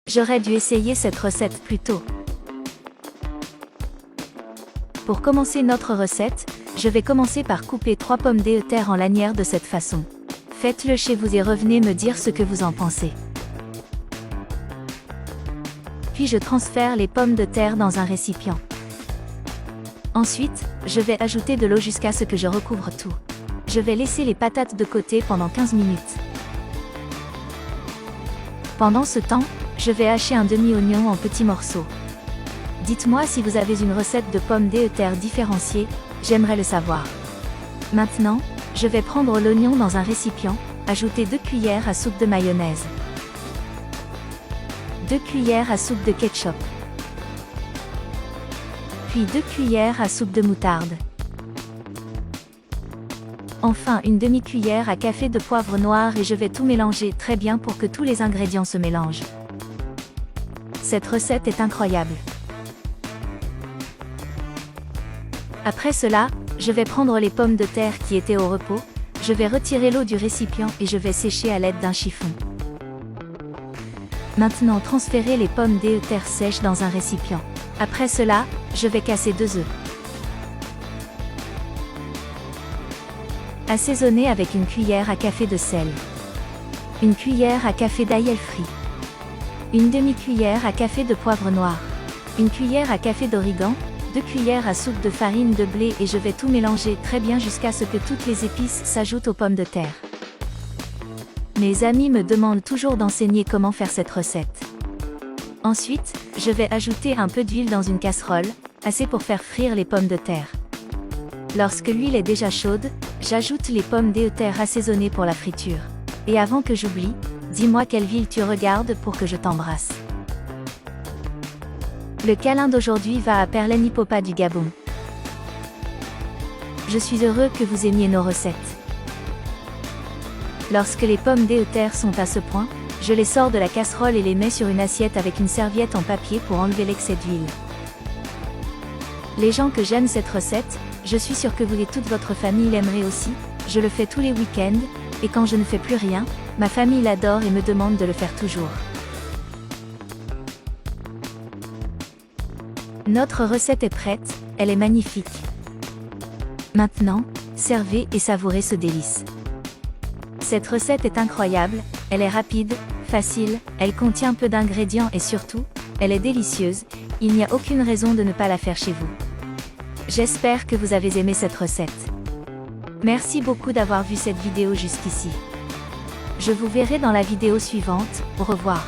J'aurais dû essayer cette recette plus tôt. Pour commencer notre recette, je vais commencer par couper 3 pommes de terre en lanières de cette façon. Faites-le chez vous et revenez me dire ce que vous en pensez. Puis je transfère les pommes de terre dans un récipient. Ensuite, je vais ajouter de l'eau jusqu'à ce que je recouvre tout. Je vais laisser les patates de côté pendant 15 minutes. Pendant ce temps, je vais hacher un demi-oignon en petits morceaux. Dites-moi si vous avez une recette de pommes de terre différenciée, j'aimerais le savoir. Maintenant, je vais prendre l'oignon dans un récipient, ajouter 2 cuillères à soupe de mayonnaise, 2 cuillères à soupe de ketchup, puis 2 cuillères à soupe de moutarde. Enfin une demi-cuillère à café de poivre noir et je vais tout mélanger très bien pour que tous les ingrédients se mélangent. Cette recette est incroyable. Après cela, je vais prendre les pommes de terre qui étaient au repos, je vais retirer l'eau du récipient et je vais sécher à l'aide d'un chiffon. Maintenant transférer les pommes de terre sèches dans un récipient. Après cela, je vais casser 2 œufs. Assaisonner avec une cuillère à café de sel, une cuillère à café d'ail frit, une demi-cuillère à café de poivre noir, une cuillère à café d'origan, 2 cuillères à soupe de farine de blé et je vais tout mélanger très bien jusqu'à ce que toutes les épices s'ajoutent aux pommes de terre. Mes amis me demandent toujours d'enseigner comment faire cette recette. Ensuite, je vais ajouter un peu d'huile dans une casserole, assez pour faire frire les pommes de terre. Lorsque l'huile est déjà chaude, j'ajoute les pommes de terre assaisonnées pour la friture. Et avant que j'oublie, dis-moi quelle ville tu regardes pour que je t'embrasse. Le câlin d'aujourd'hui va à Perlène-Hipopa du Gabon. Je suis heureux que vous aimiez nos recettes. Lorsque les pommes de terre sont à ce point, je les sors de la casserole et les mets sur une assiette avec une serviette en papier pour enlever l'excès d'huile. Les gens que j'aime cette recette, je suis sûre que vous et toute votre famille l'aimeraient aussi, je le fais tous les week-ends, et quand je ne fais plus rien, ma famille l'adore et me demande de le faire toujours. Notre recette est prête, elle est magnifique. Maintenant, servez et savourez ce délice. Cette recette est incroyable, elle est rapide, facile, elle contient peu d'ingrédients et surtout, elle est délicieuse, il n'y a aucune raison de ne pas la faire chez vous. J'espère que vous avez aimé cette recette. Merci beaucoup d'avoir vu cette vidéo jusqu'ici. Je vous verrai dans la vidéo suivante, au revoir.